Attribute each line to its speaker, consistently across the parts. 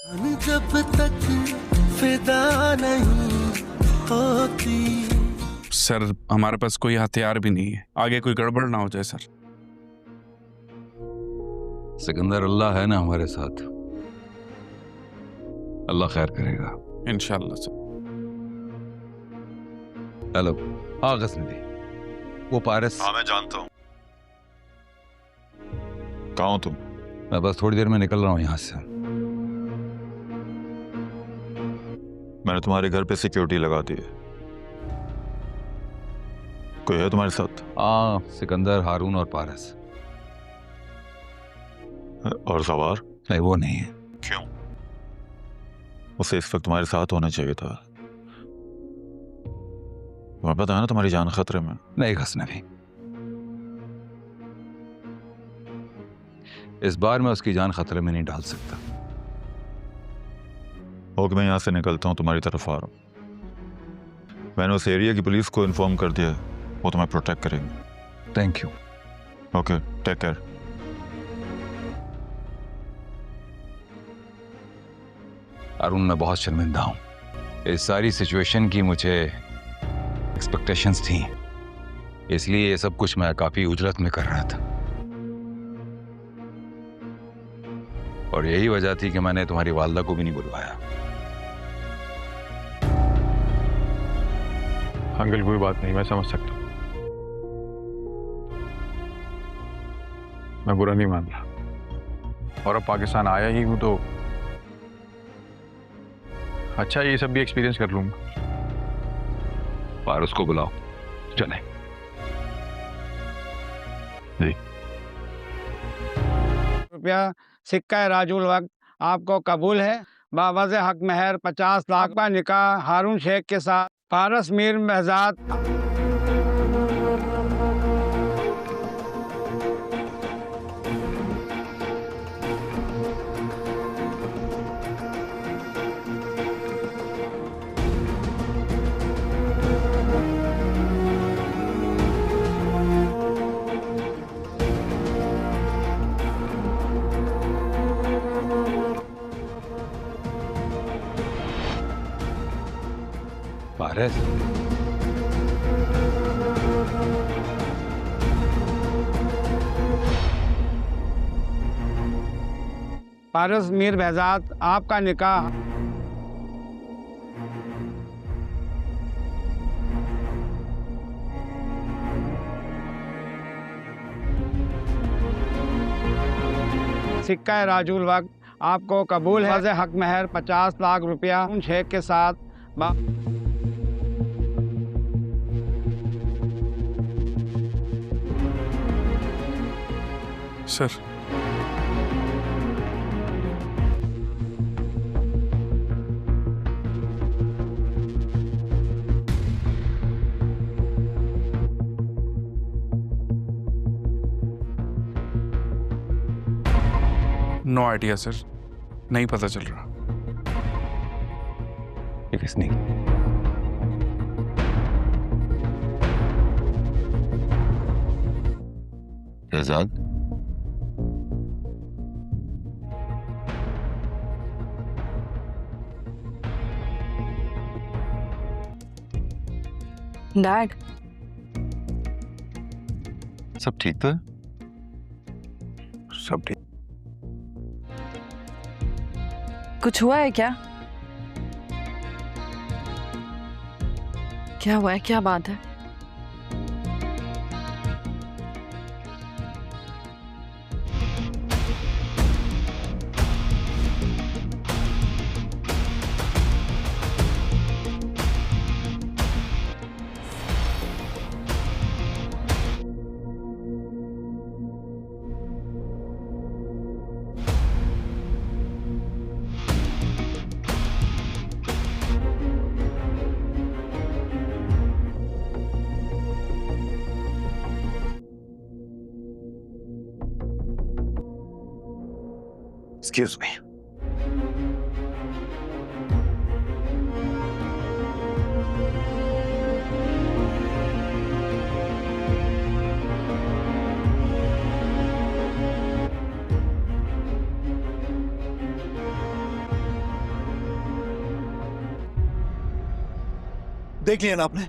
Speaker 1: जब तक फिदा नहीं होती।
Speaker 2: सर हमारे पास कोई हथियार भी नहीं है, आगे कोई गड़बड़ ना हो जाए सर।
Speaker 3: सिकंदर, अल्लाह है ना हमारे साथ, अल्लाह खैर करेगा
Speaker 2: इंशाल्लाह सर।
Speaker 3: हेलो। हाँ गजनवी, वो पारस।
Speaker 4: हाँ मैं जानता हूँ। कहाँ हो तुम?
Speaker 3: मैं बस थोड़ी देर में निकल रहा हूँ यहाँ से।
Speaker 4: मैंने तुम्हारे घर पे सिक्योरिटी लगा दी है। कोई है तुम्हारे साथ?
Speaker 3: हाँ, सिकंदर, हारून और पारस।
Speaker 4: और सवार?
Speaker 3: नहीं, वो नहीं है।
Speaker 4: क्यों? उसे इस वक्त तुम्हारे साथ होना चाहिए था। तुम्हें पता है ना तुम्हारी जान खतरे में।
Speaker 3: नहीं गजनवी, इस बार मैं उसकी जान खतरे में नहीं डाल सकता।
Speaker 4: ओके, मैं यहाँ से निकलता हूँ, तुम्हारी तरफ आ रहा हूँ। मैंने उस एरिया की पुलिस को इन्फॉर्म कर दिया, वो तुम्हें प्रोटेक्ट करेंगे।
Speaker 3: Thank you.
Speaker 4: Okay, take care.
Speaker 3: Haroon, मैं बहुत शर्मिंदा हूँ। इस सारी सिचुएशन की मुझे एक्सपेक्टेशंस थी, इसलिए ये सब कुछ मैं काफी उजरत में कर रहा था। और यही वजह थी कि मैंने तुम्हारी वालदा को भी नहीं बुलवाया।
Speaker 5: अंकल कोई बात नहीं, मैं समझ सकता हूँ। मैं बुरा नहीं मान रहा, और अब पाकिस्तान आया ही हूं तो अच्छा ये सब भी एक्सपीरियंस कर लूंगा।
Speaker 3: पारस को बुलाओ, चले।
Speaker 5: जी।
Speaker 6: रुपया सिक्का राजुल वक्त आपको कबूल है? बावज़ हक महर 50 लाख का निकाह हारून शेख के साथ पारस मीर महजाद।
Speaker 3: पारस,
Speaker 6: पारस मीर महजाद आपका निकाह सिक्का राजुल वक्त आपको कबूल है? बावज़ हक महर 50 लाख रुपया उन शेख के साथ
Speaker 2: सर नो आइडिया सर, नहीं पता चल रहा।
Speaker 3: किसने?
Speaker 4: शहजाद,
Speaker 7: डैड,
Speaker 4: सब ठीक तो है?
Speaker 5: सब ठीक।
Speaker 7: कुछ हुआ है क्या? क्या हुआ है? क्या बात है?
Speaker 5: Excuse me.
Speaker 8: देख लिया ना आपने?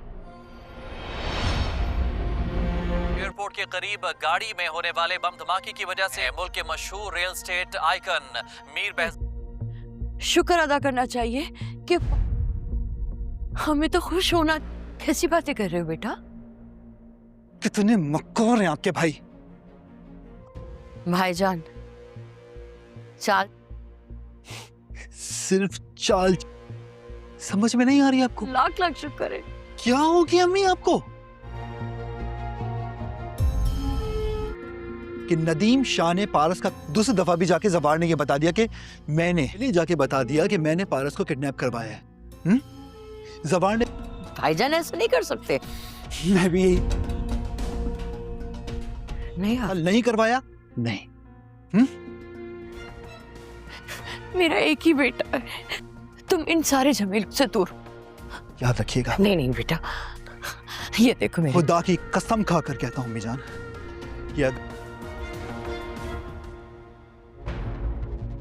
Speaker 9: एयरपोर्ट के करीब गाड़ी में होने वाले बम धमाके की वजह से मुल्क के मशहूर real estate icon Mir Behzad
Speaker 10: शुक्र अदा करना चाहिए कि हमें तो खुश होना। कैसी बातें कर रहे हो बेटा?
Speaker 8: कितने मक्कार हैं आपके भाई।
Speaker 10: भाईजान चाल
Speaker 8: सिर्फ चाल समझ में नहीं आ रही आपको?
Speaker 10: लाख लाख शुक्र है।
Speaker 8: क्या हो गया अम्मी आपको कि नदीम शाह ने पारस का दूसरी दफा भी जाके जवार ने ये बता दिया कि मैंने जाके बता दिया कि मैंने पारस को किडनैप करवाया है। जवार ने
Speaker 10: भाईजान ऐसा नहीं कर सकते।
Speaker 8: मैं भी
Speaker 10: नहीं
Speaker 8: करवाया नहीं।
Speaker 10: मेरा एक ही बेटा है, तुम इन सारे झमेलों से दूर
Speaker 8: याद रखिएगा।
Speaker 10: नहीं बेटा, ये देखो मेरे
Speaker 8: खुदा की कसम खा कर कहता हूँ अम्मी जान,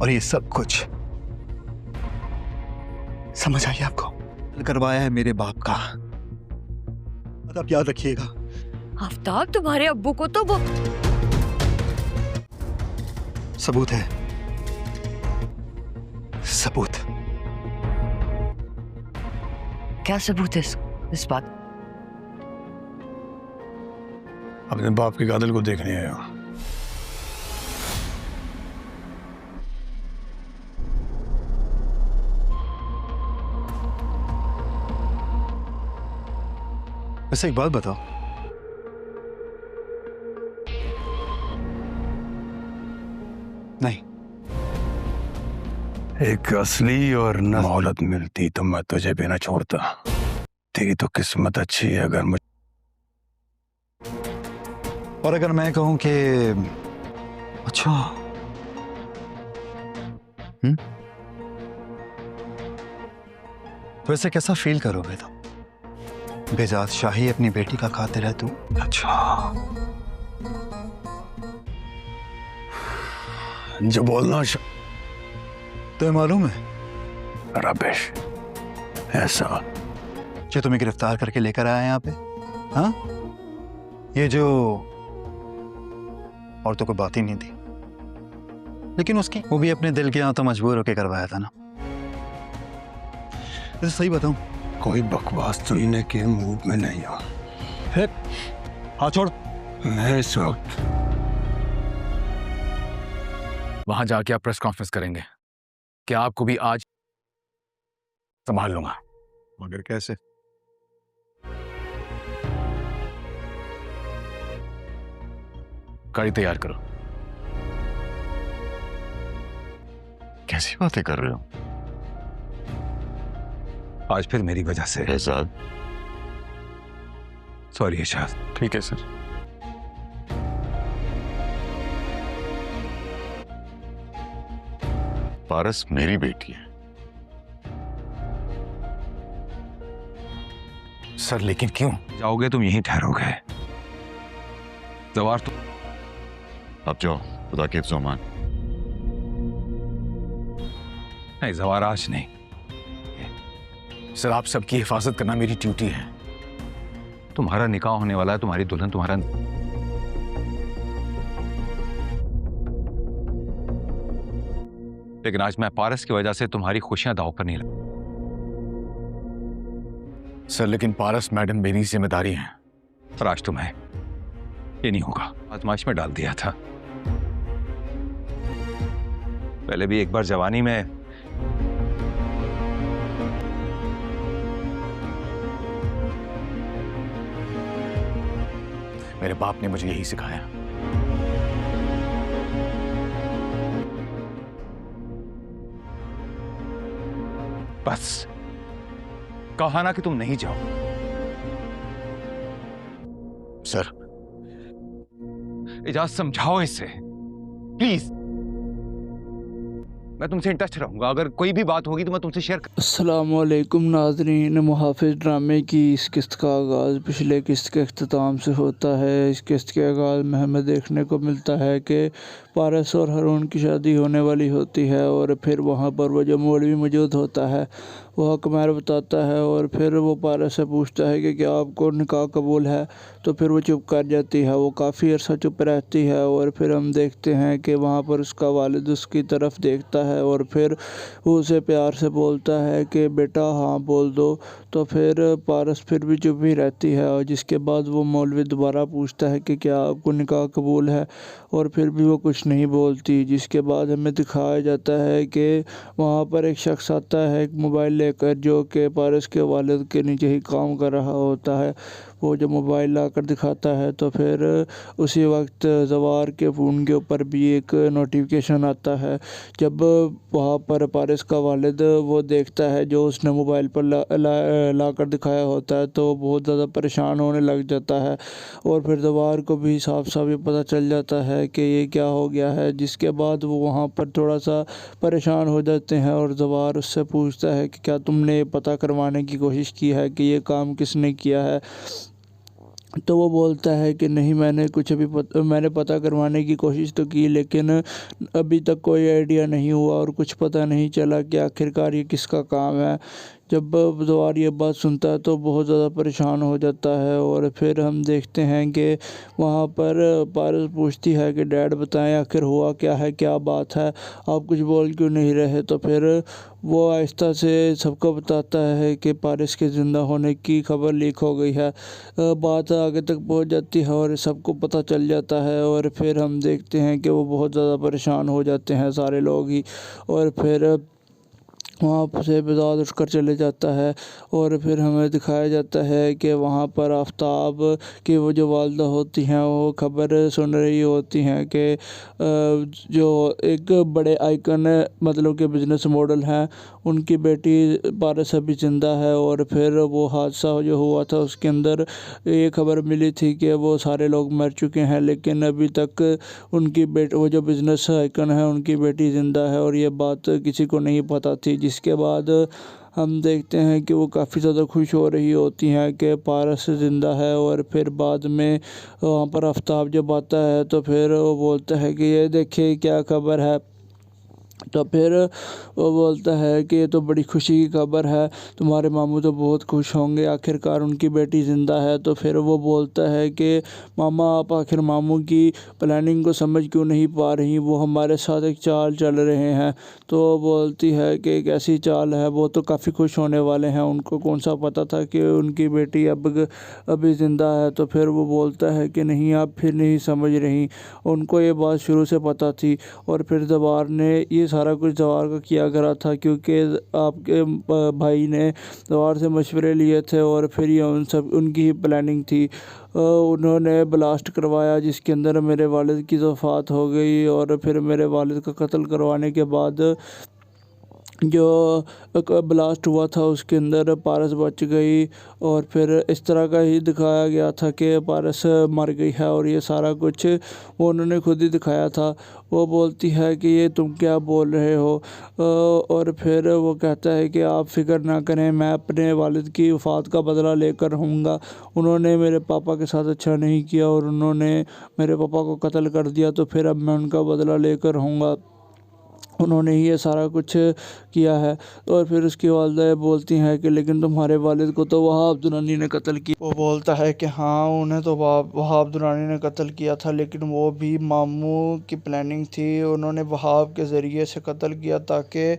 Speaker 8: और ये सब कुछ समझ आइए आपको करवाया है मेरे बाप का। आप याद रखिएगा।
Speaker 10: आफ्ताब तुम्हारे अब्बू को तो वो
Speaker 8: सबूत है, सबूत।
Speaker 10: क्या सबूत है इस बात?
Speaker 5: अपने बाप के कातिल को देखने आया हूं।
Speaker 8: वैसे एक बात बताओ, नहीं
Speaker 5: एक असली और न मोहलत मिलती तो मैं तुझे भी न छोड़ता। तेरी तो किस्मत अच्छी है। अगर मुझे
Speaker 8: और अगर मैं कहूं कि अच्छा तो वैसे कैसा फील करोगे तुम? बेजात शाही अपनी बेटी का खातिर है तू।
Speaker 5: अच्छा जो बोलना
Speaker 8: तुम्हें मालूम है
Speaker 5: रबिश ऐसा
Speaker 8: जो तुम्हें गिरफ्तार करके लेकर आया यहाँ पे, हाँ? ये जो औरतों को बात ही नहीं थी, लेकिन उसकी वो भी अपने दिल के यहाँ तो मजबूर होकर करवाया था ना। वैसे सही बताऊं,
Speaker 5: कोई बकवास सुनने के मूड में नहीं हो।
Speaker 8: हाँ छोड़।
Speaker 5: मैं इस वक्त
Speaker 11: वहां जाके आप प्रेस कॉन्फ्रेंस करेंगे कि आपको भी आज संभाल लूंगा।
Speaker 5: मगर कैसे?
Speaker 11: गाड़ी तैयार करो।
Speaker 4: कैसी बातें कर रहे हो?
Speaker 3: आज फिर मेरी वजह से।
Speaker 4: एजाज
Speaker 3: सॉरी एजाज।
Speaker 5: ठीक है सर।
Speaker 4: पारस मेरी बेटी है
Speaker 11: सर। लेकिन क्यों?
Speaker 3: जाओगे तुम यहीं ठहरोगे। जवार तो
Speaker 4: अब जाओ, खुदा के ज़मान।
Speaker 3: नहीं जवार आज नहीं।
Speaker 11: सर आप सबकी हिफाजत करना मेरी ड्यूटी है।
Speaker 3: तुम्हारा निकाह होने वाला है, तुम्हारी दुल्हन तुम्हारा। लेकिन आज मैं पारस की वजह से तुम्हारी खुशियां दांव पर नहीं लगा।
Speaker 11: सर लेकिन पारस मैडम मेरी जिम्मेदारी है।
Speaker 3: पर आज तुम्हें ये नहीं होगा। आजमाइश में डाल दिया था। पहले भी एक बार जवानी में
Speaker 11: मेरे बाप ने मुझे यही सिखाया।
Speaker 3: बस कहा ना कि तुम नहीं जाओ।
Speaker 11: सर
Speaker 3: इजाज़त समझाओ इसे प्लीज। मैं तुमसे इन टच रहूंगा। अगर कोई भी बात होगी तो मैं तुमसे शेयर
Speaker 12: अस्सलामुअलैकुम नाज़रीन। मुहाफ़िज़ ड्रामे की इस किस्त का आगाज़ पिछले किस्त के अख्ताम से होता है। इस किस्त के आगाज़ में हमें देखने को मिलता है कि पारस और हारून की शादी होने वाली होती है और फिर वहाँ पर वो जो मौलवी मौजूद होता है वो हक महर बताता है और फिर वो पारस से पूछता है कि क्या आपको निकाह कबूल है। तो फिर वो चुप कर जाती है, वो काफ़ी अर्सा चुप रहती है और फिर हम देखते हैं कि वहाँ पर उसका वालिद उसकी तरफ देखता है और फिर वो उसे प्यार से बोलता है कि बेटा हाँ बोल दो। तो फिर पारस फिर भी चुप ही रहती है और जिसके बाद वो मौलवी दोबारा पूछता है कि क्या आपको निकाह कबूल है और फिर भी वो कुछ नहीं बोलती। जिसके बाद हमें दिखाया जाता है कि वहाँ पर एक शख्स आता है एक मोबाइल लेकर जो कि पारस के वालिद के नीचे ही काम कर रहा होता है। वो जब मोबाइल लाकर दिखाता है तो फिर उसी वक्त जवार के फ़ोन के ऊपर भी एक नोटिफिकेशन आता है। जब वहाँ पर पारस का वालिद वो देखता है जो उसने मोबाइल पर ला कर दिखाया होता है तो वो बहुत ज़्यादा परेशान होने लग जाता है और फिर जवार को भी साफ साफ ये पता चल जाता है कि ये क्या हो गया है। जिसके बाद वो वहाँ पर थोड़ा सा परेशान हो जाते हैं और जवार उससे पूछता है कि क्या तुमने ये पता करवाने की कोशिश की है कि ये काम किसने किया है। तो वो बोलता है कि नहीं मैंने कुछ मैंने पता करवाने की कोशिश तो की लेकिन अभी तक कोई आइडिया नहीं हुआ और कुछ पता नहीं चला कि आखिरकार ये किसका काम है। जब जवार ये बात सुनता है तो बहुत ज़्यादा परेशान हो जाता है और फिर हम देखते हैं कि वहाँ पर पारस पूछती है कि डैड बताएं आखिर हुआ क्या है, क्या बात है, आप कुछ बोल क्यों नहीं रहे। तो फिर वो आहिस्ता से सबको बताता है कि पारस के ज़िंदा होने की खबर लीक हो गई है। बात आगे तक पहुँच जाती है और सबको पता चल जाता है और फिर हम देखते हैं कि वो बहुत ज़्यादा परेशान हो जाते हैं सारे लोग ही और फिर वहाँ से बेदाद उठकर चले जाता है। और फिर हमें दिखाया जाता है कि वहाँ पर आफ्ताब की वो जो वालदा होती हैं वो खबर सुन रही होती हैं कि जो एक बड़े आइकन मतलब के बिजनेस मॉडल हैं उनकी बेटी पारस अभी ज़िंदा है। और फिर वो हादसा जो हुआ था उसके अंदर ये खबर मिली थी कि वो सारे लोग मर चुके हैं लेकिन अभी तक उनकी वो जो बिजनेस आइकन है उनकी बेटी ज़िंदा है और ये बात किसी को नहीं पता थी। जिसके बाद हम देखते हैं कि वो काफ़ी ज़्यादा खुश हो रही होती हैं कि पारस ज़िंदा है। और फिर बाद में वहाँ पर आफ्ताब जब आता है तो फिर वो बोलता है कि ये देखिए क्या खबर है। तो फिर वो बोलता है कि ये तो बड़ी खुशी की खबर है, तुम्हारे मामू तो बहुत खुश होंगे, आखिरकार उनकी बेटी ज़िंदा है। तो फिर वो बोलता है कि मामा आप आखिर मामू की प्लानिंग को समझ क्यों नहीं पा रही, वो हमारे साथ एक चाल चल रहे हैं। तो वो बोलती है कि एक ऐसी चाल है, वो तो काफ़ी खुश होने वाले हैं, उनको कौन सा पता था कि उनकी बेटी अभी ज़िंदा है। तो फिर वो बोलता है कि नहीं आप फिर नहीं समझ रही, उनको ये बात शुरू से पता थी। और फिर जवार ने ये सारा कुछ जवार का किया करा था क्योंकि आपके भाई ने जवार से मशवरे लिए थे और फिर ये उनकी ही प्लानिंग थी। उन्होंने ब्लास्ट करवाया जिसके अंदर मेरे वालिद की वफ़ात हो गई और फिर मेरे वालिद का कत्ल करवाने के बाद जो ब्लास्ट हुआ था उसके अंदर पारस बच गई। और फिर इस तरह का ही दिखाया गया था कि पारस मर गई है और ये सारा कुछ वो उन्होंने खुद ही दिखाया था। वो बोलती है कि ये तुम क्या बोल रहे हो। और फिर वो कहता है कि आप फ़िक्र ना करें, मैं अपने वालिद की वफ़ात का बदला लेकर रहूँगा। उन्होंने मेरे पापा के साथ अच्छा नहीं किया और उन्होंने मेरे पापा को कत्ल कर दिया, तो फिर अब मैं उनका बदला लेकर रहूँगा। उन्होंने ही ये सारा कुछ किया है। और फिर उसकी वालिदा बोलती हैं कि लेकिन तुम्हारे वालिद को तो वहाब दुरानी ने कत्ल किया। वो बोलता है कि हाँ उन्हें तो वहाब दुरानी ने कत्ल किया था लेकिन वो भी मामू की प्लानिंग थी, उन्होंने वहाब के ज़रिए से कत्ल किया ताकि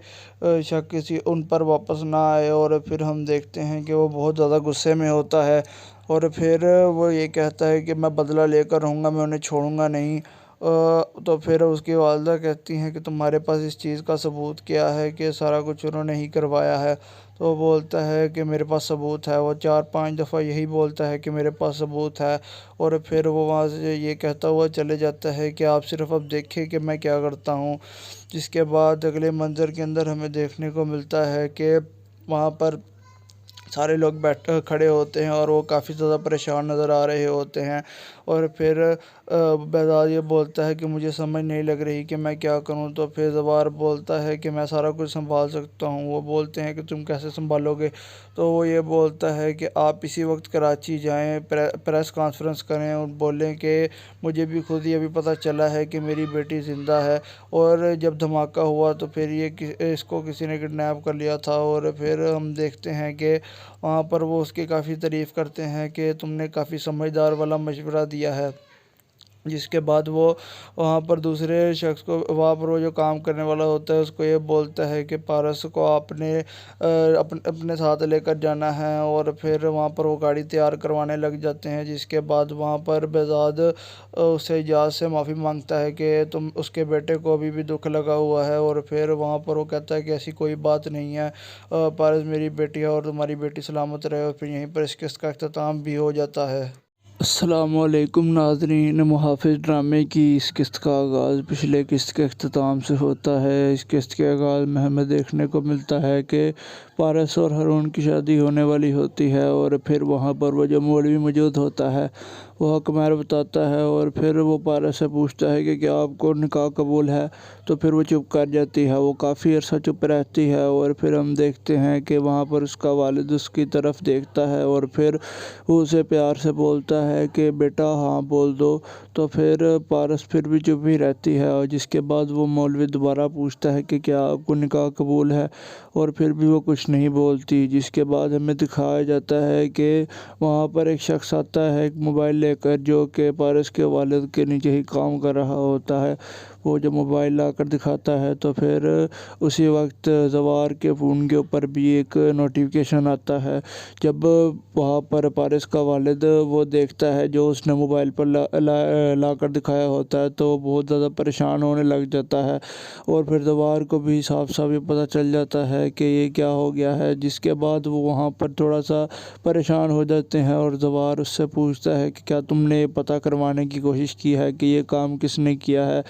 Speaker 12: शक किसी उन पर वापस ना आए। और फिर हम देखते हैं कि वो बहुत ज़्यादा गुस्से में होता है और फिर वो ये कहता है कि मैं बदला लेकर रहूँगा, मैं उन्हें छोड़ूंगा नहीं। तो फिर उसकी वालिदा कहती हैं कि तुम्हारे पास इस चीज़ का सबूत क्या है कि सारा कुछ उन्होंने ही करवाया है। तो वो बोलता है कि मेरे पास सबूत है। वो 4-5 दफ़ा यही बोलता है कि मेरे पास सबूत है। और फिर वो वहाँ से ये कहता हुआ चले जाता है कि आप सिर्फ अब देखें कि मैं क्या करता हूँ। जिसके बाद अगले मंज़र के अंदर हमें देखने को मिलता है कि वहाँ पर सारे लोग खड़े होते हैं और वो काफ़ी ज़्यादा परेशान नज़र आ रहे होते हैं। और फिर बेहजाद ये बोलता है कि मुझे समझ नहीं लग रही कि मैं क्या करूं। तो फिर जवार बोलता है कि मैं सारा कुछ संभाल सकता हूं। वो बोलते हैं कि तुम कैसे संभालोगे। तो वो ये बोलता है कि आप इसी वक्त कराची जाएं, प्रेस कॉन्फ्रेंस करें और बोलें कि मुझे भी खुद ही अभी पता चला है कि मेरी बेटी ज़िंदा है और जब धमाका हुआ तो फिर इसको किसी ने किडनैप कर लिया था। और फिर हम देखते हैं कि वहाँ पर वो उसकी काफ़ी तारीफ़ करते हैं कि तुमने काफ़ी समझदार वाला मशवरा दिया है। जिसके बाद वो वहाँ पर दूसरे शख्स को, वहाँ पर वो जो काम करने वाला होता है उसको ये बोलता है कि पारस को आपने अपने साथ लेकर जाना है। और फिर वहाँ पर वो गाड़ी तैयार करवाने लग जाते हैं। जिसके बाद वहाँ पर बेहजाद उससे इजाज़ से माफ़ी मांगता है कि तुम उसके बेटे को अभी भी दुख लगा हुआ है। और फिर वहाँ पर वो कहता है कि ऐसी कोई बात नहीं है, पारस मेरी बेटी है और तुम्हारी बेटी सलामत रहे। और फिर यहीं पर इस किस्त का अख्ताम भी हो जाता है। अस्सलामुअलैकुम नाज़रीन, मुहाफ़िज़ ड्रामे की इस किस्त का आगाज़ पिछले किस्त के अख्ताम से होता है। इस किस्त के आगाज़ में हमें देखने को मिलता है कि पारस और हारून की शादी होने वाली होती है और फिर वहाँ पर वो जो मौलवी मौजूद होता है वो हक महर बताता है। और फिर वो पारस से पूछता है कि क्या आपको निकाह कबूल है। तो फिर वो चुप कर जाती है, वो काफ़ी अर्सा चुप रहती है। और फिर हम देखते हैं कि वहाँ पर उसका वालिद उसकी तरफ देखता है और फिर वो उसे प्यार से बोलता है कि बेटा हाँ बोल दो। तो फिर पारस फिर भी चुप ही रहती है। और जिसके बाद वो मौलवी दोबारा पूछता है कि क्या आपको निकाह कबूल है, और फिर भी वो कुछ नहीं बोलती। जिसके बाद हमें दिखाया जाता है कि वहाँ पर एक शख्स आता है एक मोबाइल लेकर, जो कि पारस के वालिद के नीचे ही काम कर रहा होता है। वो जब मोबाइल लाकर दिखाता है तो फिर उसी वक्त जवार के फ़ोन के ऊपर भी एक नोटिफिकेशन आता है। जब वहाँ पर पारस का वालिद वो देखता है जो उसने मोबाइल पर ला कर दिखाया होता है तो वो बहुत ज़्यादा परेशान होने लग जाता है। और फिर जवार को भी साफ साफ ये पता चल जाता है कि ये क्या हो गया है। जिसके बाद वो वहाँ पर थोड़ा सा परेशान हो जाते हैं और जवार उससे पूछता है कि क्या तुमने पता करवाने की कोशिश की है कि ये काम किसने किया है।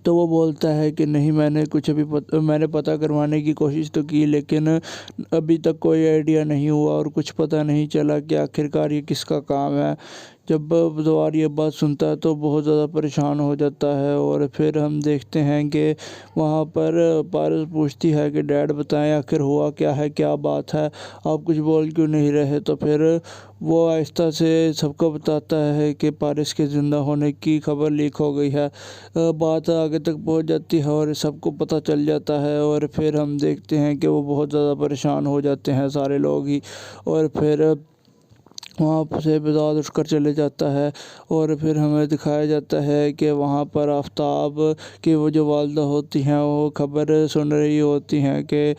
Speaker 12: तो वो बोलता है कि नहीं, मैंने पता करवाने की कोशिश तो की, लेकिन अभी तक कोई आइडिया नहीं हुआ और कुछ पता नहीं चला कि आखिरकार ये किसका काम है। जब जवार ये बात सुनता है तो बहुत ज़्यादा परेशान हो जाता है। और फिर हम देखते हैं कि वहाँ पर पारस पूछती है कि डैड बताएं आखिर हुआ क्या है, क्या बात है, आप कुछ बोल क्यों नहीं रहे। तो फिर वो आहिस्ता से सबको बताता है कि पारस के ज़िंदा होने की खबर लीक हो गई है। बात आगे तक पहुँच जाती है और सबको पता चल जाता है। और फिर हम देखते हैं कि वो बहुत ज़्यादा परेशान हो जाते हैं सारे लोग ही। और फिर वहाँ से बेहजाद उठकर चले जाता है। और फिर हमें दिखाया जाता है कि वहाँ पर आफ्ताब की वो जो वालदा होती हैं वो खबर सुन रही होती हैं कि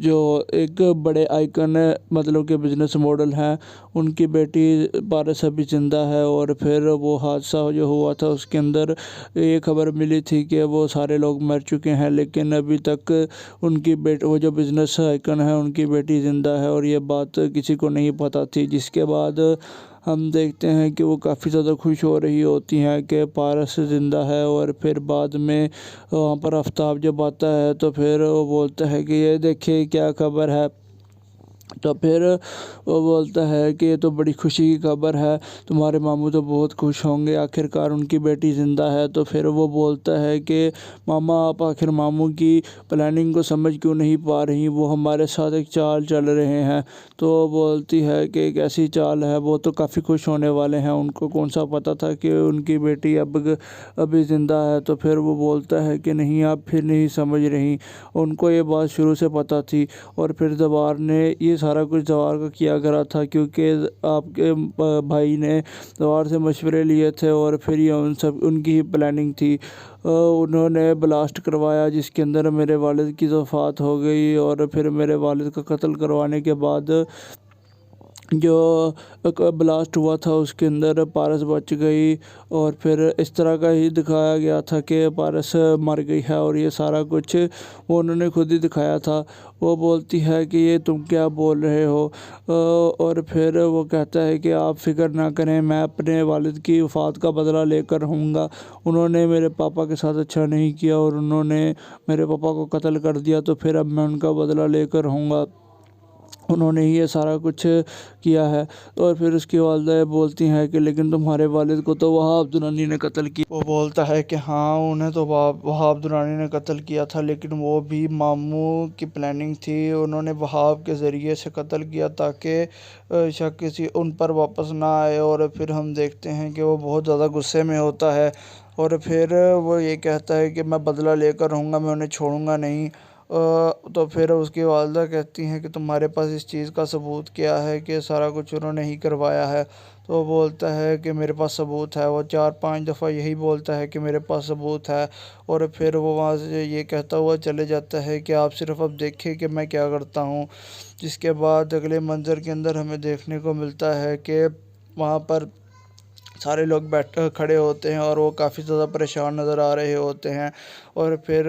Speaker 12: जो एक बड़े आइकन मतलब के बिज़नेस मॉडल हैं उनकी बेटी पारस अभी ज़िंदा है। और फिर वो हादसा जो हुआ था उसके अंदर ये खबर मिली थी कि वो सारे लोग मर चुके हैं, लेकिन अभी तक उनकी वो जो बिज़नेस आइकन है उनकी बेटी ज़िंदा है और ये बात किसी को नहीं पता थी। जिसके बाद हम देखते हैं कि वो काफ़ी ज़्यादा खुश हो रही होती हैं कि पारस ज़िंदा है। और फिर बाद में वहाँ पर आफ्ताब जब आता है तो फिर वो बोलता है कि ये देखिए क्या खबर है। तो फिर वो बोलता है कि ये तो बड़ी खुशी की खबर है, तुम्हारे मामू तो बहुत खुश होंगे, आखिरकार उनकी बेटी ज़िंदा है। तो फिर वो बोलता है कि मामा आप आखिर मामू की प्लानिंग को समझ क्यों नहीं पा रही, वो हमारे साथ एक चाल चल रहे हैं। तो वो बोलती है कि एक ऐसी चाल है, वो तो काफ़ी खुश होने वाले हैं, उनको कौन सा पता था कि उनकी बेटी अभी ज़िंदा है। तो फिर वो बोलता है कि नहीं आप फिर नहीं समझ रही, उनको ये बात शुरू से पता थी। और फिर जवार ने ये सारा कुछ जवार का किया करा था क्योंकि आपके भाई ने जवार से मशवरे लिए थे और फिर ये उनकी ही प्लानिंग थी। उन्होंने ब्लास्ट करवाया जिसके अंदर मेरे वालिद की वफ़ात हो गई और फिर मेरे वालिद का कत्ल करवाने के बाद जो ब्लास्ट हुआ था उसके अंदर पारस बच गई। और फिर इस तरह का ही दिखाया गया था कि पारस मर गई है और ये सारा कुछ वो उन्होंने खुद ही दिखाया था। वो बोलती है कि ये तुम क्या बोल रहे हो। और फिर वो कहता है कि आप फ़िक्र ना करें, मैं अपने वालिद की वफ़ात का बदला लेकर रहूँगा। उन्होंने मेरे पापा के साथ अच्छा नहीं किया और उन्होंने मेरे पापा को कत्ल कर दिया, तो फिर अब मैं उनका बदला लेकर रहूँगा। उन्होंने ही ये सारा कुछ किया है। और फिर उसकी वालदा बोलती हैं कि लेकिन तुम्हारे वालिद को तो वहाब दुरानी ने कत्ल किया। वो बोलता है कि हाँ, उन्हें तो वहाब दुरानी ने कत्ल किया था, लेकिन वो भी मामू की प्लानिंग थी। उन्होंने वहाब के ज़रिए से कत्ल किया ताकि शक किसी उन पर वापस ना आए। और फिर हम देखते हैं कि वो बहुत ज़्यादा गुस्से में होता है और फिर वो ये कहता है कि मैं बदला लेकर रहूँगा, मैं उन्हें छोड़ूंगा नहीं। तो फिर उसकी वालदा कहती हैं कि तुम्हारे पास इस चीज़ का सबूत क्या है कि सारा कुछ उन्होंने ही करवाया है। तो वो बोलता है कि मेरे पास सबूत है। वो 4-5 दफ़ा यही बोलता है कि मेरे पास सबूत है। और फिर वो वहाँ से ये कहता हुआ चले जाता है कि आप सिर्फ अब देखें कि मैं क्या करता हूँ। जिसके बाद अगले मंज़र के अंदर हमें देखने को मिलता है कि वहाँ पर सारे लोग खड़े होते हैं और वो काफ़ी ज़्यादा परेशान नज़र आ रहे होते हैं। और फिर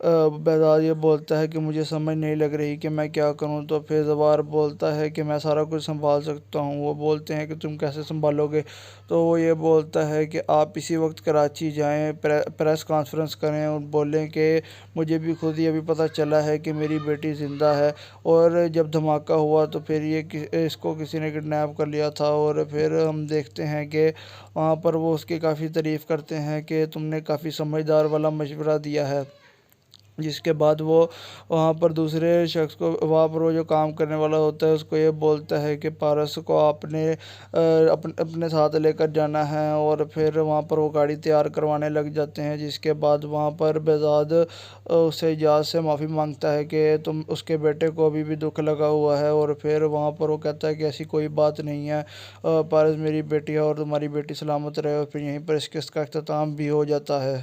Speaker 12: बेहज़ाद ये बोलता है कि मुझे समझ नहीं लग रही कि मैं क्या करूं। तो फिर ज़वार बोलता है कि मैं सारा कुछ संभाल सकता हूं। वो बोलते हैं कि तुम कैसे संभालोगे। तो वो ये बोलता है कि आप इसी वक्त कराची जाएं, प्रेस कॉन्फ्रेंस करें और बोलें कि मुझे भी खुद ही अभी पता चला है कि मेरी बेटी ज़िंदा है और जब धमाका हुआ तो फिर इसको किसी ने किडनैप कर लिया था। और फिर हम देखते हैं कि वहाँ पर वो उसकी काफ़ी तारीफ़ करते हैं कि तुमने काफ़ी समझदार वाला मशवरा दिया है। जिसके बाद वो वहाँ पर दूसरे शख्स को, वहाँ पर वो जो काम करने वाला होता है, उसको ये बोलता है कि पारस को आपने अपने साथ लेकर जाना है। और फिर वहाँ पर वो गाड़ी तैयार करवाने लग जाते हैं। जिसके बाद वहाँ पर बेहज़ाद उससे इजाज़ से माफ़ी मांगता है कि तुम उसके बेटे को अभी भी दुख लगा हुआ है। और फिर वहाँ पर वो कहता है कि ऐसी कोई बात नहीं है, पारस मेरी बेटी है और तुम्हारी बेटी सलामत रहे। और फिर यहीं पर इस किस्त का अख्ताम भी हो जाता है।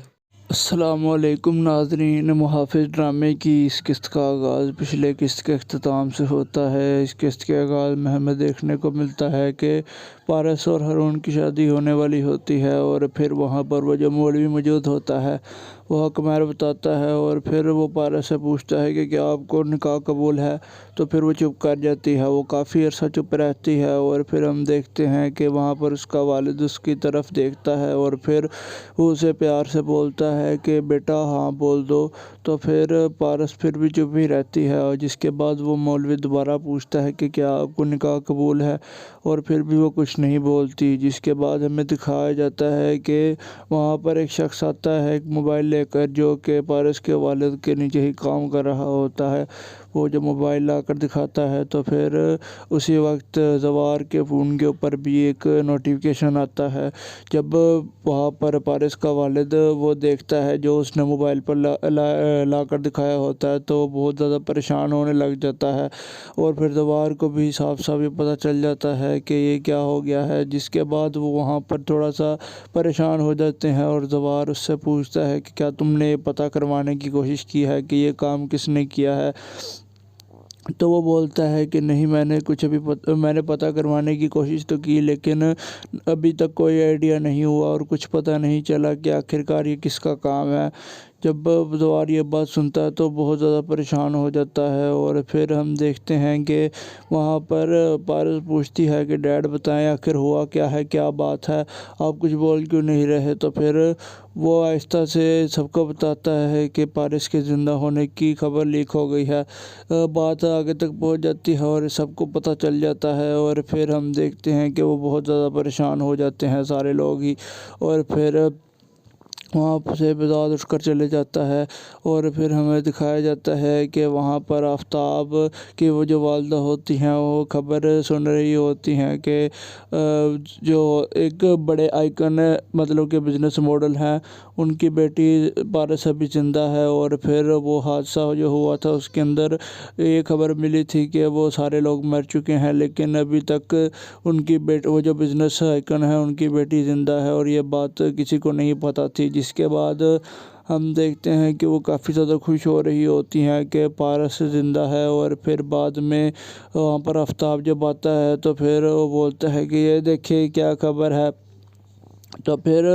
Speaker 12: अस्सलामुअलैकुम नाज़रीन, मुहाफ़िज़ ड्रामे की इस किस्त का आगाज़ पिछले किस्त के अख्ताम से होता है। इस किस्त के आगाज़ में हमें देखने को मिलता है कि पारस और हारून की शादी होने वाली होती है। और फिर वहाँ पर वो जो मौलवी मौजूद होता है वो हक महर बताता है। और फिर वो पारस से पूछता है कि क्या आपको निकाह कबूल है। तो फिर वो चुप कर जाती है, वो काफ़ी अर्सा चुप रहती है। और फिर हम देखते हैं कि वहाँ पर उसका वालिद उसकी तरफ देखता है और फिर वो उसे प्यार से बोलता है कि बेटा हाँ बोल दो। तो फिर पारस फिर भी चुप ही रहती है। और जिसके बाद वो मौलवी दोबारा पूछता है कि क्या आपको निकाह कबूल है, और फिर भी वो कुछ नहीं बोलती। जिसके बाद हमें दिखाया जाता है कि वहाँ पर एक शख्स आता है एक मोबाइल लेकर, जो कि पारस के वालिद के नीचे ही काम कर रहा होता है। वो जो मोबाइल ला कर दिखाता है तो फिर उसी वक्त ज़वार के फ़ोन के ऊपर भी एक नोटिफिकेशन आता है। जब वहाँ पर पारस का वालिद वो देखता है जो उसने मोबाइल पर ला कर दिखाया होता है, तो वो बहुत ज़्यादा परेशान होने लग जाता है। और फिर ज़वार को भी साफ साफ ये पता चल जाता है कि ये क्या हो गया है। जिसके बाद वो वहाँ पर थोड़ा सा परेशान हो जाते हैं और ज़वार उससे पूछता है कि क्या तुमने पता करवाने की कोशिश की है कि ये काम किसने किया है। तो वो बोलता है कि नहीं, मैंने पता करवाने की कोशिश तो की, लेकिन अभी तक कोई आइडिया नहीं हुआ और कुछ पता नहीं चला कि आखिरकार ये किसका काम है। जब ज़वार ये बात सुनता है तो बहुत ज़्यादा परेशान हो जाता है। और फिर हम देखते हैं कि वहाँ पर पारस पूछती है कि डैड बताएं आखिर हुआ क्या है, क्या बात है, आप कुछ बोल क्यों नहीं रहे। तो फिर वो आहिस्ता से सबको बताता है कि पारस के ज़िंदा होने की खबर लीक हो गई है। बात आगे तक पहुँच जाती है और सबको पता चल जाता है। और फिर हम देखते हैं कि वो बहुत ज़्यादा परेशान हो जाते हैं सारे लोग ही। और फिर वहाँ से बेहज़ाद उठकर चले जाता है। और फिर हमें दिखाया जाता है कि वहाँ पर आफ्ताब की वो जो वालदा होती हैं वो खबर सुन रही होती हैं कि जो एक बड़े आइकन मतलब के बिज़नेस मॉडल हैं, उनकी बेटी पारस अभी ज़िंदा है। और फिर वो हादसा जो हुआ था उसके अंदर ये खबर मिली थी कि वो सारे लोग मर चुके हैं, लेकिन अभी तक उनकी वो जो बिज़नेस आइकन है उनकी बेटी ज़िंदा है और ये बात किसी को नहीं पता थी। जिसके बाद हम देखते हैं कि वो काफ़ी ज़्यादा खुश हो रही होती हैं कि पारस ज़िंदा है। और फिर बाद में वहाँ पर आफ्ताब जब आता है तो फिर वो बोलता है कि ये देखिए क्या खबर है। तो फिर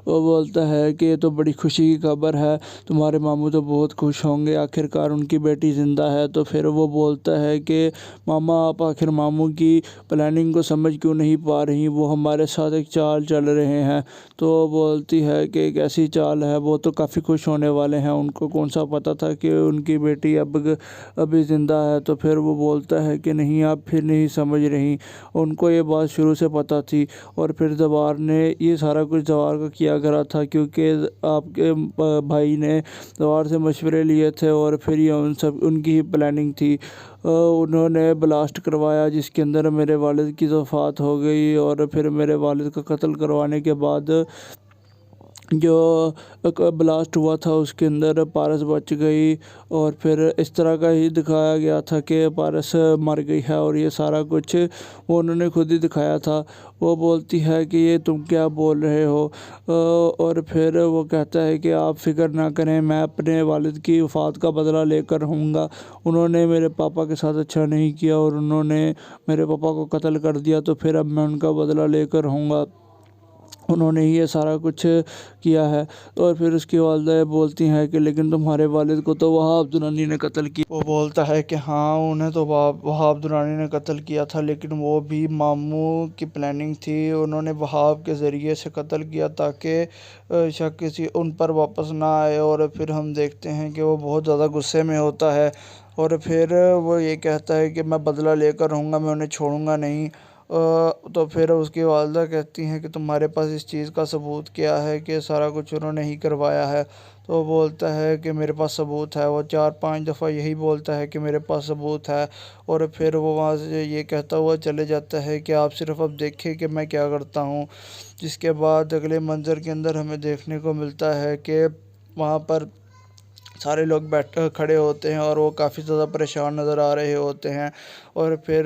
Speaker 12: वो बोलता है कि ये तो बड़ी खुशी की खबर है, तुम्हारे मामू तो बहुत खुश होंगे, आखिरकार उनकी बेटी ज़िंदा है। तो फिर वो बोलता है कि मामा आप आखिर मामू की प्लानिंग को समझ क्यों नहीं पा रही, वो हमारे साथ एक चाल चल रहे हैं। तो वो बोलती है कि एक ऐसी चाल है, वो तो काफ़ी खुश होने वाले हैं, उनको कौन सा पता था कि उनकी बेटी अभी ज़िंदा है। तो फिर वो बोलता है कि नहीं आप फिर नहीं समझ रही, उनको ये बात शुरू से पता थी। और फिर जवार ने ये सारा कुछ जवार का किया करा था, क्योंकि आपके भाई ने जवार से मशवरे लिए थे और फिर ये उनकी ही प्लानिंग थी। उन्होंने ब्लास्ट करवाया जिसके अंदर मेरे वालिद की वफ़ात हो गई, और फिर मेरे वालिद का कत्ल करवाने के बाद जो ब्लास्ट हुआ था उसके अंदर पारस बच गई। और फिर इस तरह का ही दिखाया गया था कि पारस मर गई है, और ये सारा कुछ वो उन्होंने खुद ही दिखाया था। वो बोलती है कि ये तुम क्या बोल रहे हो, और फिर वो कहता है कि आप फ़िक्र ना करें, मैं अपने वालिद की वफ़ात का बदला लेकर रहूँगा। उन्होंने मेरे पापा के साथ अच्छा नहीं किया और उन्होंने मेरे पापा को कत्ल कर दिया, तो फिर अब मैं उनका बदला लेकर रहूँगा, उन्होंने ही ये सारा कुछ किया है। और फिर उसकी वालिदा बोलती हैं कि लेकिन तुम्हारे वालिद को तो वहाब दुरानी ने कत्ल किया। वो बोलता है कि हाँ उन्हें तो वहाब दुरानी ने कत्ल किया था, लेकिन वो भी मामू की प्लानिंग थी, उन्होंने वहाब के ज़रिए से कत्ल किया ताकि शक किसी उन पर वापस ना आए। और फिर हम देखते हैं कि वो बहुत ज़्यादा गुस्से में होता है, और फिर वो ये कहता है कि मैं बदला लेकर रहूँगा, मैं उन्हें छोड़ूंगा नहीं। तो फिर उसकी वालिदा कहती हैं कि तुम्हारे पास इस चीज़ का सबूत क्या है कि सारा कुछ उन्होंने ही करवाया है। तो वो बोलता है कि मेरे पास सबूत है, वो 4-5 दफ़ा यही बोलता है कि मेरे पास सबूत है। और फिर वो वहाँ से ये कहता हुआ चले जाता है कि आप सिर्फ अब देखें कि मैं क्या करता हूँ। जिसके बाद अगले मंज़र के अंदर हमें देखने को मिलता है कि वहाँ पर सारे लोग खड़े होते हैं और वो काफ़ी ज़्यादा परेशान नज़र आ रहे होते हैं। और फिर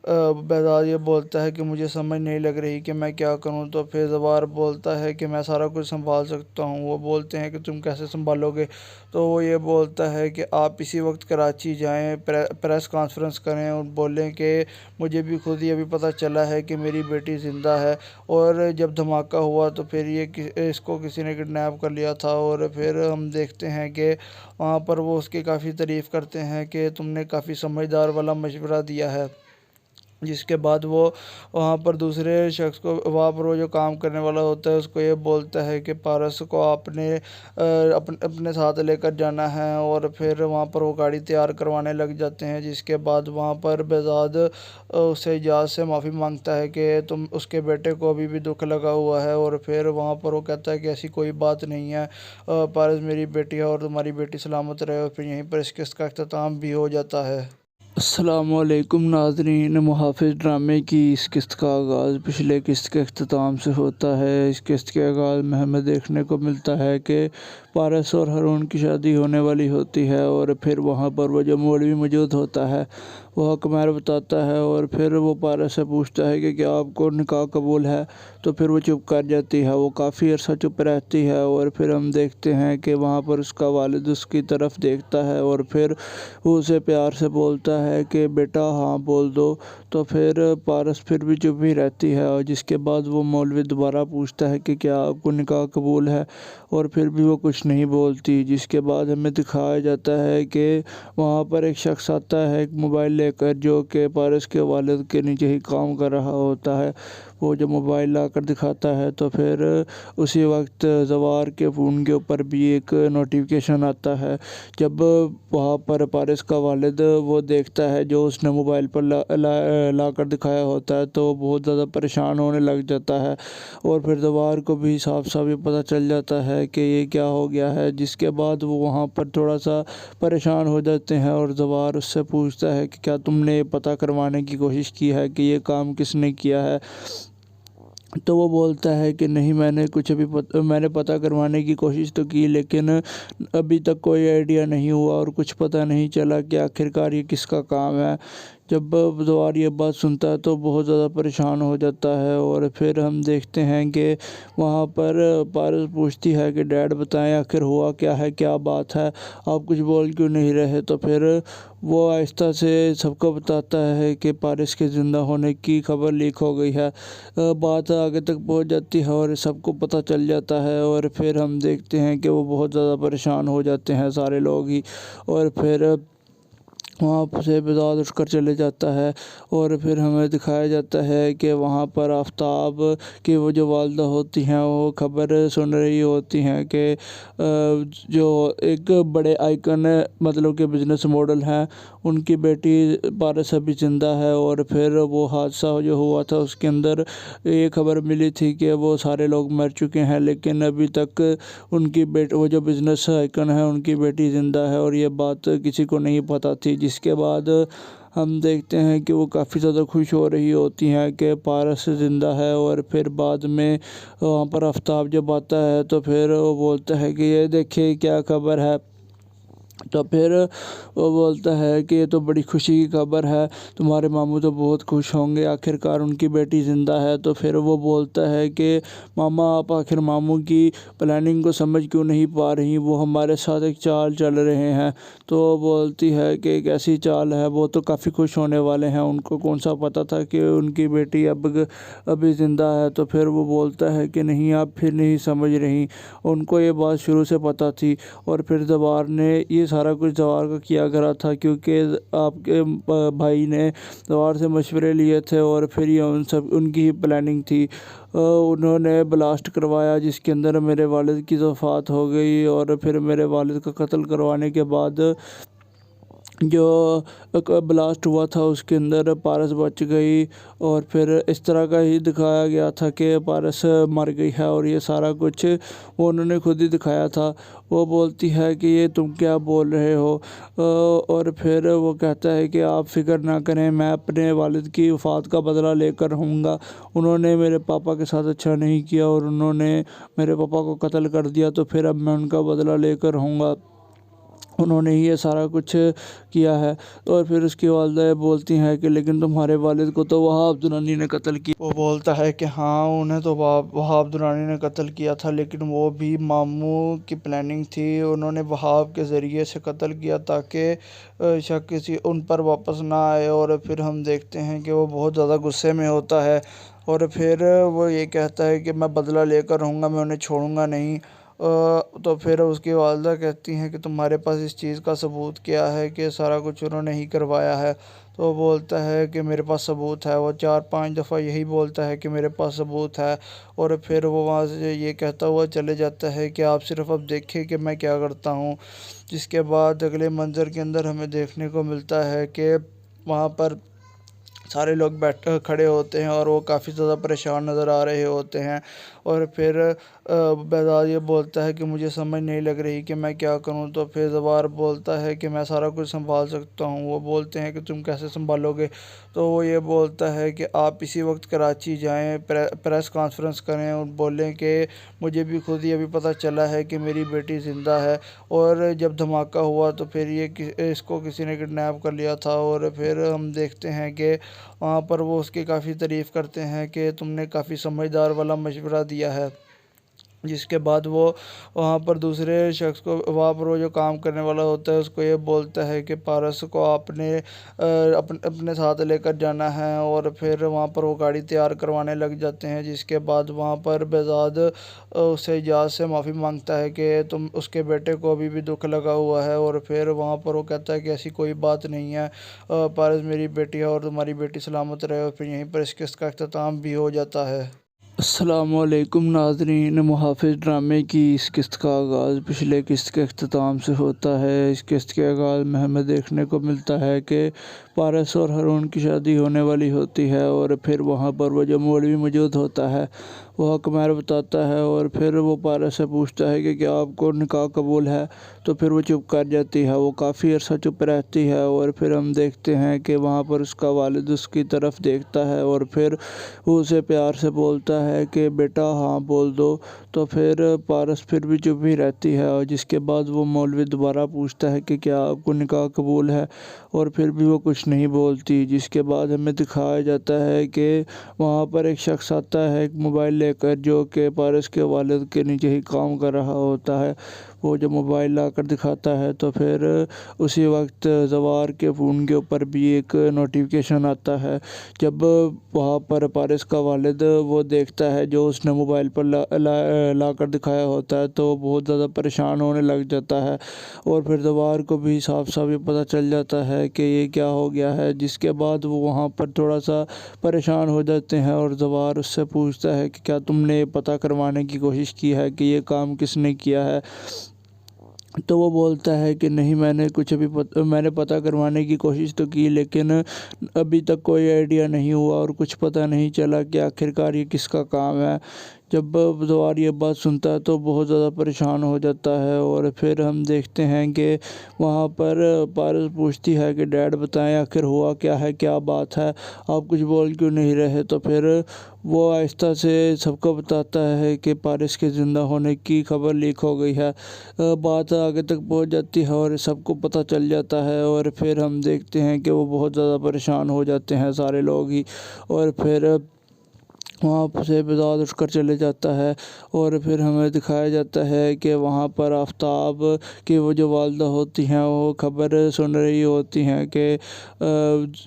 Speaker 12: बेज़ार ये बोलता है कि मुझे समझ नहीं लग रही कि मैं क्या करूं। तो फिर ज़वार बोलता है कि मैं सारा कुछ संभाल सकता हूं। वो बोलते हैं कि तुम कैसे संभालोगे। तो वो ये बोलता है कि आप इसी वक्त कराची जाएं, प्रेस कॉन्फ्रेंस करें और बोलें कि मुझे भी खुद ही अभी पता चला है कि मेरी बेटी ज़िंदा है, और जब धमाका हुआ तो फिर इसको किसी ने किडनैप कर लिया था। और फिर हम देखते हैं कि वहाँ पर वो उसकी काफ़ी तारीफ़ करते हैं कि तुमने काफ़ी समझदार वाला मशवरा दिया है। जिसके बाद वो वहाँ पर दूसरे शख्स को, वहाँ पर वो जो काम करने वाला होता है उसको ये बोलता है कि पारस को आपने अपने साथ लेकर जाना है। और फिर वहाँ पर वो गाड़ी तैयार करवाने लग जाते हैं। जिसके बाद वहाँ पर बेज़ाद उससे इजाज़ से माफ़ी मांगता है कि तुम उसके बेटे को अभी भी दुख लगा हुआ है। और फिर वहाँ पर वो कहता है कि ऐसी कोई बात नहीं है, पारस मेरी बेटी है और तुम्हारी बेटी सलामत रहे। और फिर यहीं पर इस किस्त का अख्ताम भी हो जाता है। अस्सलामुअलैकुम नाज़रीन, मुहाफ़िज़ ड्रामे की इस किस्त का आगाज़ पिछले किस्त के अख्ताम से होता है। इस किस्त के आगाज़ में हमें देखने को मिलता है कि पारस और हारून की शादी होने वाली होती है, और फिर वहाँ पर वो जो मौलवी मौजूद होता है वो हकमैर बताता है। और फिर वो पारस से पूछता है कि क्या आपको निकाह कबूल है। तो फिर वो चुप कर जाती है, वो काफ़ी अर्सा चुप रहती है। और फिर हम देखते हैं कि वहाँ पर उसका वालिद उसकी तरफ देखता है और फिर वो उसे प्यार से बोलता है कि बेटा हाँ बोल दो। तो फिर पारस फिर भी चुप ही रहती है, और जिसके बाद वो मौलवी दोबारा पूछता है कि क्या आपको निकाह कबूल है, और फिर भी वो कुछ नहीं बोलती। जिसके बाद हमें दिखाया जाता है कि वहाँ पर एक शख्स आता है एक मोबाइल लेकर, जो कि पारस के वालिद के नीचे ही काम कर रहा होता है। वो जब मोबाइल ला कर दिखाता है तो फिर उसी वक्त ज़वार के फ़ोन के ऊपर भी एक नोटिफिकेशन आता है। जब वहाँ पर पारस का वालिद वो देखता है जो उसने मोबाइल पर ला कर दिखाया होता है, तो बहुत ज़्यादा परेशान होने लग जाता है। और फिर ज़वार को भी साफ साफ ये पता चल जाता है कि ये क्या हो गया है। जिसके बाद वो वहाँ पर थोड़ा सा परेशान हो जाते हैं, और ज़वार उससे पूछता है कि क्या तुमने पता करवाने की कोशिश की है कि ये काम किसने किया है। तो वो बोलता है कि नहीं, मैंने कुछ मैंने पता करवाने की कोशिश तो की, लेकिन अभी तक कोई आइडिया नहीं हुआ और कुछ पता नहीं चला कि आखिरकार ये किसका काम है। जब जवार ये बात सुनता है तो बहुत ज़्यादा परेशान हो जाता है। और फिर हम देखते हैं कि वहाँ पर पारस पूछती है कि डैड बताएं आखिर हुआ क्या है, क्या बात है, आप कुछ बोल क्यों नहीं रहे। तो फिर वो आहिस्ता से सबको बताता है कि पारस के ज़िंदा होने की खबर लीक हो गई है। बात आगे तक पहुंच जाती है और सबको पता चल जाता है। और फिर हम देखते हैं कि वो बहुत ज़्यादा परेशान हो जाते हैं सारे लोग ही। और फिर वहाँ से बेदाद उठकर चले जाता है। और फिर हमें दिखाया जाता है कि वहाँ पर आफ्ताब की वो जो वालदा होती हैं वो खबर सुन रही होती हैं कि जो एक बड़े आइकन मतलब के बिजनेस मॉडल हैं उनकी बेटी पारस अभी ज़िंदा है। और फिर वो हादसा जो हुआ था उसके अंदर ये खबर मिली थी कि वो सारे लोग मर चुके हैं, लेकिन अभी तक उनकी वो जो बिजनेस आइकन है उनकी बेटी ज़िंदा है और ये बात किसी को नहीं पता थी। जिसके बाद हम देखते हैं कि वो काफ़ी ज़्यादा खुश हो रही होती हैं कि पारस ज़िंदा है। और फिर बाद में वहाँ पर आफ्ताब जब आता है तो फिर वो बोलता है कि ये देखिए क्या खबर है। तो फिर वो बोलता है कि ये तो बड़ी खुशी की खबर है, तुम्हारे मामू तो बहुत खुश होंगे, आखिरकार उनकी बेटी ज़िंदा है। तो फिर वो बोलता है कि मामा आप आखिर मामू की प्लानिंग को समझ क्यों नहीं पा रही, वो हमारे साथ एक चाल चल रहे हैं। तो वो बोलती है कि एक ऐसी चाल है, वो तो काफ़ी खुश होने वाले हैं, उनको कौन सा पता था कि उनकी बेटी अभी ज़िंदा है। तो फिर वो बोलता है कि नहीं आप फिर नहीं समझ रही, उनको ये बात शुरू से पता थी। और फिर जवार ने ये सारा कुछ जवार का किया करा था क्योंकि आपके भाई ने जवार से मशवरे लिए थे और फिर ये उनकी ही प्लानिंग थी। उन्होंने ब्लास्ट करवाया जिसके अंदर मेरे वालिद की वफ़ात हो गई। और फिर मेरे वालिद का कत्ल करवाने के बाद जो ब्लास्ट हुआ था उसके अंदर पारस बच गई। और फिर इस तरह का ही दिखाया गया था कि पारस मर गई है और ये सारा कुछ वो उन्होंने खुद ही दिखाया था। वो बोलती है कि ये तुम क्या बोल रहे हो। और फिर वो कहता है कि आप फ़िक्र ना करें, मैं अपने वालिद की वफ़ात का बदला लेकर रहूँगा। उन्होंने मेरे पापा के साथ अच्छा नहीं किया और उन्होंने मेरे पापा को कत्ल कर दिया, तो फिर अब मैं उनका बदला लेकर रहूँगा, उन्होंने ही ये सारा कुछ किया है। और फिर उसकी वालिदा बोलती हैं कि लेकिन तुम्हारे वालिद को तो वहाब दुरानी ने कत्ल किया। वो बोलता है कि हाँ उन्हें तो वहाब दुरानी ने कत्ल किया था, लेकिन वो भी मामू की प्लानिंग थी, उन्होंने वहाब के ज़रिए से कत्ल किया ताकि शक किसी उन पर वापस ना आए। और फिर हम देखते हैं कि वो बहुत ज़्यादा गुस्से में होता है और फिर वो ये कहता है कि मैं बदला लेकर रहूँगा, मैं उन्हें छोड़ूंगा नहीं। तो फिर उसकी वालिदा कहती हैं कि तुम्हारे पास इस चीज़ का सबूत क्या है कि सारा कुछ उन्होंने ही करवाया है। तो वो बोलता है कि मेरे पास सबूत है। वो 4-5 दफ़ा यही बोलता है कि मेरे पास सबूत है। और फिर वो वहाँ से ये कहता हुआ चले जाता है कि आप सिर्फ अब देखें कि मैं क्या करता हूँ। जिसके बाद अगले मंज़र के अंदर हमें देखने को मिलता है कि वहाँ पर सारे लोग खड़े होते हैं और वो काफ़ी ज़्यादा परेशान नज़र आ रहे होते हैं। और फिर बेदाद ये बोलता है कि मुझे समझ नहीं लग रही कि मैं क्या करूं। तो फिर जवार बोलता है कि मैं सारा कुछ संभाल सकता हूं। वो बोलते हैं कि तुम कैसे संभालोगे। तो वो ये बोलता है कि आप इसी वक्त कराची जाएं, प्रेस कॉन्फ्रेंस करें और बोलें कि मुझे भी खुद ही अभी पता चला है कि मेरी बेटी ज़िंदा है और जब धमाका हुआ तो फिर इसको किसी ने किडनैप कर लिया था। और फिर हम देखते हैं कि वहाँ पर वो उसकी काफ़ी तारीफ़ करते हैं कि तुमने काफ़ी समझदार वाला मशवरा दिया है। जिसके बाद वो वहाँ पर दूसरे शख्स को, वहाँ पर वो जो काम करने वाला होता है उसको ये बोलता है कि पारस को आपने अपने साथ लेकर जाना है। और फिर वहाँ पर वो गाड़ी तैयार करवाने लग जाते हैं। जिसके बाद वहाँ पर बेदाद उससे इजाज़ से माफ़ी मांगता है कि तुम उसके बेटे को अभी भी दुख लगा हुआ है। और फिर वहाँ पर वो कहता है कि ऐसी कोई बात नहीं है, पारस मेरी बेटी है और तुम्हारी बेटी सलामत रहे। और फिर यहीं पर इस किस्त का अख्ताम भी हो जाता है। अस्सलामुअलैकुम नाज़रीन, मुहाफ़िज़ ड्रामे की इस किस्त का आगाज़ पिछले किस्त के अख्ताम से होता है। इस किस्त के आगाज़ में हमें देखने को मिलता है कि पारस और हारून की शादी होने वाली होती है और फिर वहाँ पर वो जो मौलवी मौजूद होता है वो हक महर बताता है और फिर वो पारस से पूछता है कि क्या आपको निकाह कबूल है, तो फिर वो चुप कर जाती है। वो काफ़ी अर्सा चुप रहती है और फिर हम देखते हैं कि वहाँ पर उसका वालिद उसकी तरफ देखता है और फिर वो उसे प्यार से बोलता है कि बेटा हाँ बोल दो। तो फिर पारस फिर भी चुप ही रहती है और जिसके बाद वो मौलवी दोबारा पूछता है कि क्या आपको निकाह कबूल है, और फिर भी वो कुछ नहीं बोलती। जिसके बाद हमें दिखाया जाता है कि वहाँ पर एक शख्स आता है एक मोबाइल लेकर, जो कि पारस के वालिद के नीचे ही काम कर रहा होता है। वो जब मोबाइल ला कर दिखाता है तो फिर उसी वक्त जवार के फ़ोन के ऊपर भी एक नोटिफिकेशन आता है। जब वहाँ पर पारस का वालिद वो देखता है जो उसने मोबाइल पर ला कर दिखाया होता है, तो बहुत ज़्यादा परेशान होने लग जाता है और फिर जवार को भी साफ साफ ये पता चल जाता है कि ये क्या हो गया है। जिसके बाद वो वहाँ पर थोड़ा सा परेशान हो जाते हैं और जवार उससे पूछता है कि क्या तुमने ये पता करवाने की कोशिश की है कि ये काम किसने किया है। तो वो बोलता है कि नहीं, मैंने कुछ मैंने पता करवाने की कोशिश तो की, लेकिन अभी तक कोई आइडिया नहीं हुआ और कुछ पता नहीं चला कि आखिरकार ये किसका काम है। जब जवार ये बात सुनता है तो बहुत ज़्यादा परेशान हो जाता है और फिर हम देखते हैं कि वहाँ पर पारस पूछती है कि डैड बताएं आखिर हुआ क्या है, क्या बात है, आप कुछ बोल क्यों नहीं रहे। तो फिर वो आहिस्ता से सबको बताता है कि पारस के ज़िंदा होने की खबर लीक हो गई है। बात आगे तक पहुँच जाती है और सबको पता चल जाता है और फिर हम देखते हैं कि वो बहुत ज़्यादा परेशान हो जाते हैं सारे लोग ही, और फिर वहाँ से बेदाद उठकर चले जाता है। और फिर हमें दिखाया जाता है कि वहाँ पर आफ्ताब की वो जो वालदा होती हैं वो खबर सुन रही होती हैं कि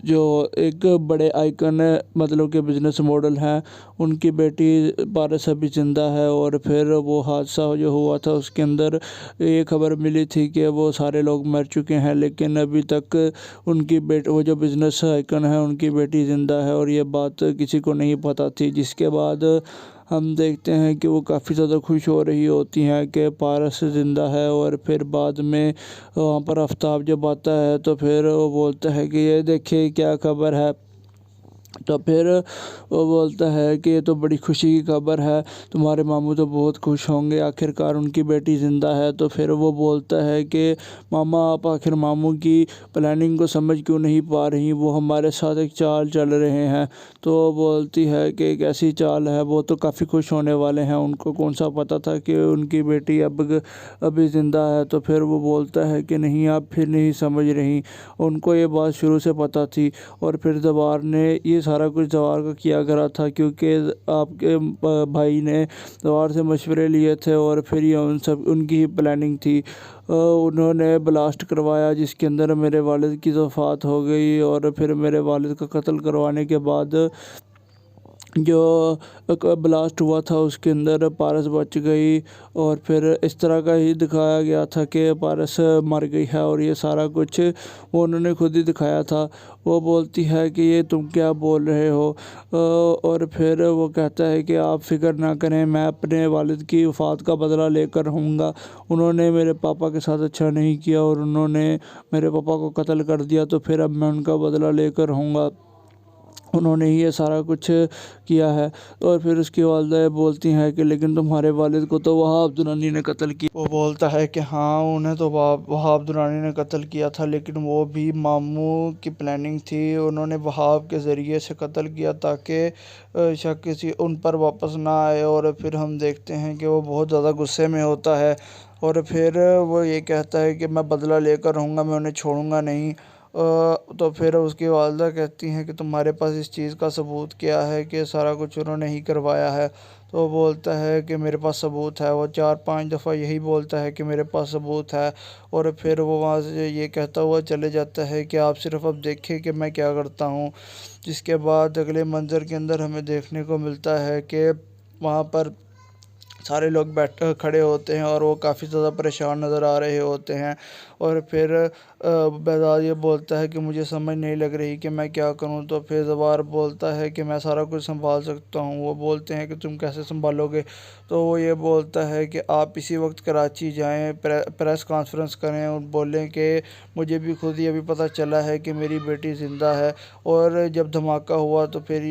Speaker 12: जो एक बड़े आइकन मतलब के बिज़नेस मॉडल हैं, उनकी बेटी पारस अभी ज़िंदा है। और फिर वो हादसा जो हुआ था उसके अंदर ये खबर मिली थी कि वो सारे लोग मर चुके हैं, लेकिन अभी तक उनकी वो जो बिज़नेस आइकन है उनकी बेटी ज़िंदा है और ये बात किसी को नहीं पता थी। जिसके बाद हम देखते हैं कि वो काफ़ी ज़्यादा खुश हो रही होती हैं कि पारस ज़िंदा है। और फिर बाद में वहाँ पर आफ्ताब जब आता है तो फिर वो बोलता है कि ये देखिए क्या खबर है। तो फिर वो बोलता है कि ये तो बड़ी खुशी की खबर है, तुम्हारे मामू तो बहुत खुश होंगे, आखिरकार उनकी बेटी ज़िंदा है। तो फिर वो बोलता है कि मामा आप आखिर मामू की प्लानिंग को समझ क्यों नहीं पा रही, वो हमारे साथ एक चाल चल रहे हैं। तो वो बोलती है कि एक ऐसी चाल है, वो तो काफ़ी खुश होने वाले हैं, उनको कौन सा पता था कि उनकी बेटी अभी ज़िंदा है। तो फिर वो बोलता है कि नहीं आप फिर नहीं समझ रही, उनको ये बात शुरू से पता थी। और फिर जवार ने ये सारा कुछ जवार का किया करा था, क्योंकि आपके भाई ने जवार से मशवरे लिए थे और फिर ये उनकी ही प्लानिंग थी। उन्होंने ब्लास्ट करवाया जिसके अंदर मेरे वालिद की वफ़ात हो गई और फिर मेरे वालिद का कत्ल करवाने के बाद जो ब्लास्ट हुआ था उसके अंदर पारस बच गई। और फिर इस तरह का ही दिखाया गया था कि पारस मर गई है और ये सारा कुछ वो उन्होंने खुद ही दिखाया था। वो बोलती है कि ये तुम क्या बोल रहे हो, और फिर वो कहता है कि आप फ़िक्र ना करें, मैं अपने वालिद की वफ़ात का बदला लेकर रहूँगा। उन्होंने मेरे पापा के साथ अच्छा नहीं किया और उन्होंने मेरे पापा को कत्ल कर दिया, तो फिर अब मैं उनका बदला लेकर रहूँगा, उन्होंने ही ये सारा कुछ किया है। और फिर उसकी वालिदा बोलती हैं कि लेकिन तुम्हारे वालिद को तो वहाब दुरानी ने कत्ल किया। वो बोलता है कि हाँ उन्हें तो वहाब दुरानी ने कत्ल किया था, लेकिन वो भी मामू की प्लानिंग थी, उन्होंने वहाब के ज़रिए से कत्ल किया ताकि शक किसी उन पर वापस ना आए। और फिर हम देखते हैं कि वो बहुत ज़्यादा गुस्से में होता है और फिर वो ये कहता है कि मैं बदला लेकर रहूँगा, मैं उन्हें छोड़ूंगा नहीं। तो फिर उसकी वालिदा कहती हैं कि तुम्हारे पास इस चीज़ का सबूत क्या है कि सारा कुछ उन्होंने ही करवाया है। तो वो बोलता है कि मेरे पास सबूत है। वो 4-5 दफ़ा यही बोलता है कि मेरे पास सबूत है और फिर वो वहाँ से ये कहता हुआ चले जाता है कि आप सिर्फ अब देखें कि मैं क्या करता हूँ। जिसके बाद अगले मंज़र के अंदर हमें देखने को मिलता है कि वहाँ पर सारे लोग खड़े होते हैं और वो काफ़ी ज़्यादा परेशान नज़र आ रहे होते हैं। और फिर बेहज़ाद ये बोलता है कि मुझे समझ नहीं लग रही कि मैं क्या करूं। तो फिर ज़वार बोलता है कि मैं सारा कुछ संभाल सकता हूं। वो बोलते हैं कि तुम कैसे संभालोगे। तो वो ये बोलता है कि आप इसी वक्त कराची जाएं, प्रेस कॉन्फ्रेंस करें और बोलें कि मुझे भी खुद ही अभी पता चला है कि मेरी बेटी ज़िंदा है और जब धमाका हुआ तो फिर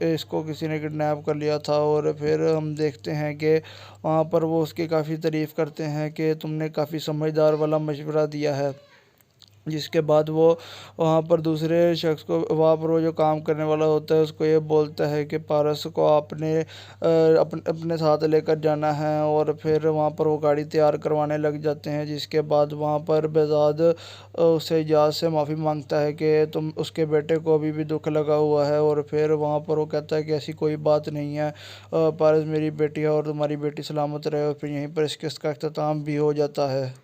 Speaker 12: इसको किसी ने किडनैप कर लिया था। और फिर हम देखते हैं कि वहाँ पर वो उसकी काफ़ी तारीफ़ करते हैं कि तुमने काफ़ी समझदार वाला मशवरा दिया है। जिसके बाद वो वहाँ पर दूसरे शख्स को, वहाँ पर वो जो काम करने वाला होता है उसको ये बोलता है कि पारस को अपने साथ लेकर जाना है। और फिर वहाँ पर वो गाड़ी तैयार करवाने लग जाते हैं। जिसके बाद वहाँ पर बेहज़ाद उससे इजाज़ से माफ़ी मांगता है कि तुम उसके बेटे को अभी भी दुख लगा हुआ है। और फिर वहाँ पर वो कहता है कि ऐसी कोई बात नहीं है, पारस मेरी बेटी है और तुम्हारी बेटी सलामत रहे। और फिर यहीं पर इस किस्त का अख्ताम भी हो जाता है।